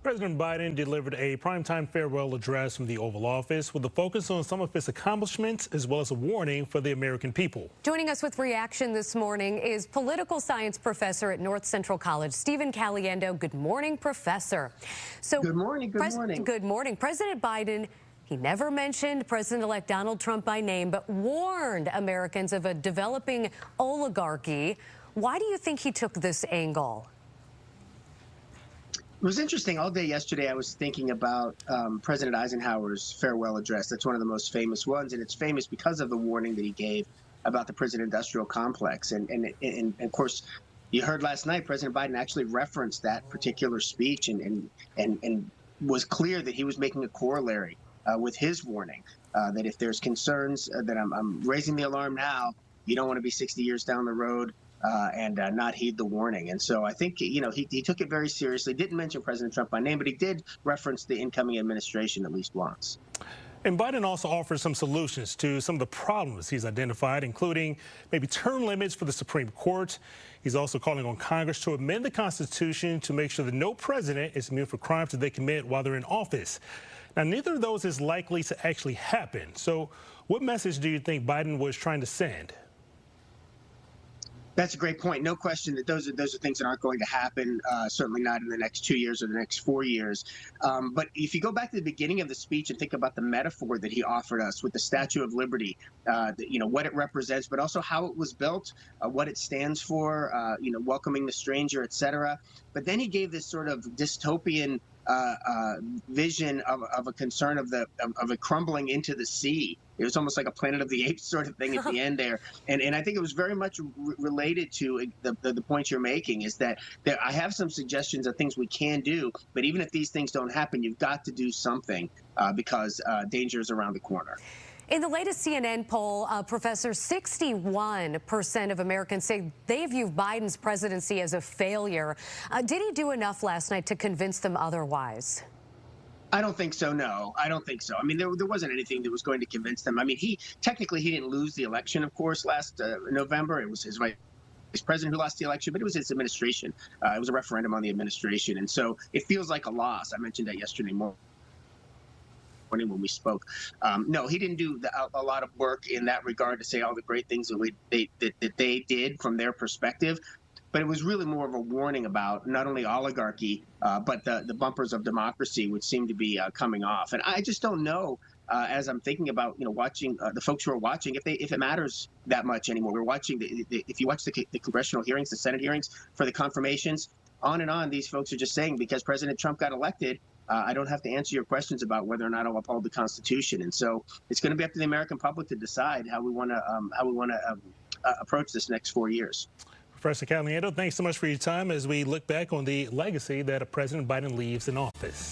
President Biden delivered a primetime farewell address from the Oval Office with a focus on some of his accomplishments as well as a warning for the American people. Joining us with reaction this morning is political science professor at North Central College, Stephen Caliendo. Good morning, Professor. Good morning. Good morning. Good morning. President Biden, he never mentioned President-elect Donald Trump by name, but warned Americans of a developing oligarchy. Why do you think he took this angle? It was interesting. All day yesterday, I was thinking about President Eisenhower's farewell address. That's one of the most famous ones, and it's famous because of the warning that he gave about the prison-industrial complex. And of course, you heard last night, President Biden actually referenced that particular speech and was clear that he was making a corollary with his warning that if there's concerns that I'm raising the alarm now, you don't want to be 60 years down the road and not heed the warning. And so I think, you know, he took it very seriously, didn't mention President Trump by name, but he did reference the incoming administration at least once. And Biden also offers some solutions to some of the problems he's identified, including maybe term limits for the Supreme Court. He's also calling on Congress to amend the Constitution to make sure that no president is immune for crimes that they commit while they're in office. Now, neither of those is likely to actually happen. So what message do you think Biden was trying to send? That's a great point. No question that those are things that aren't going to happen, certainly not in the next 2 years or the next 4 years. But if you go back to the beginning of the speech and think about the metaphor that he offered us with the Statue of Liberty, you know, what it represents, but also how it was built, what it stands for, you know, welcoming the stranger, et cetera. But then he gave this sort of dystopian vision of a concern of it crumbling into the sea. It was almost like a Planet of the Apes sort of thing at the end there. And I think it was very much related to the point you're making, is that I have some suggestions of things we can do, but even if these things don't happen, you've got to do something because danger is around the corner. In the latest CNN poll, Professor, 61% of Americans say they view Biden's presidency as a failure. Did he do enough last night to convince them otherwise? I don't think so, no. I don't think so. I mean, there wasn't anything that was going to convince them. I mean, he didn't lose the election, of course, last November. It was his vice president who lost the election, but it was his administration. It was a referendum on the administration. And so it feels like a loss. I mentioned that yesterday morning when we spoke. No, he didn't do a lot of work in that regard to say all the great things that they did from their perspective. But it was really more of a warning about not only oligarchy, but the bumpers of democracy, which seem to be coming off. And I just don't know, as I'm thinking about, you know, watching the folks who are watching, if it matters that much anymore. We're watching if you watch the congressional hearings, the Senate hearings for the confirmations, on and on, these folks are just saying because President Trump got elected, I don't have to answer your questions about whether or not I'll uphold the Constitution. And so it's going to be up to the American public to decide how we want to approach this next 4 years. Professor Caliendo, thanks so much for your time as we look back on the legacy that President Biden leaves in office.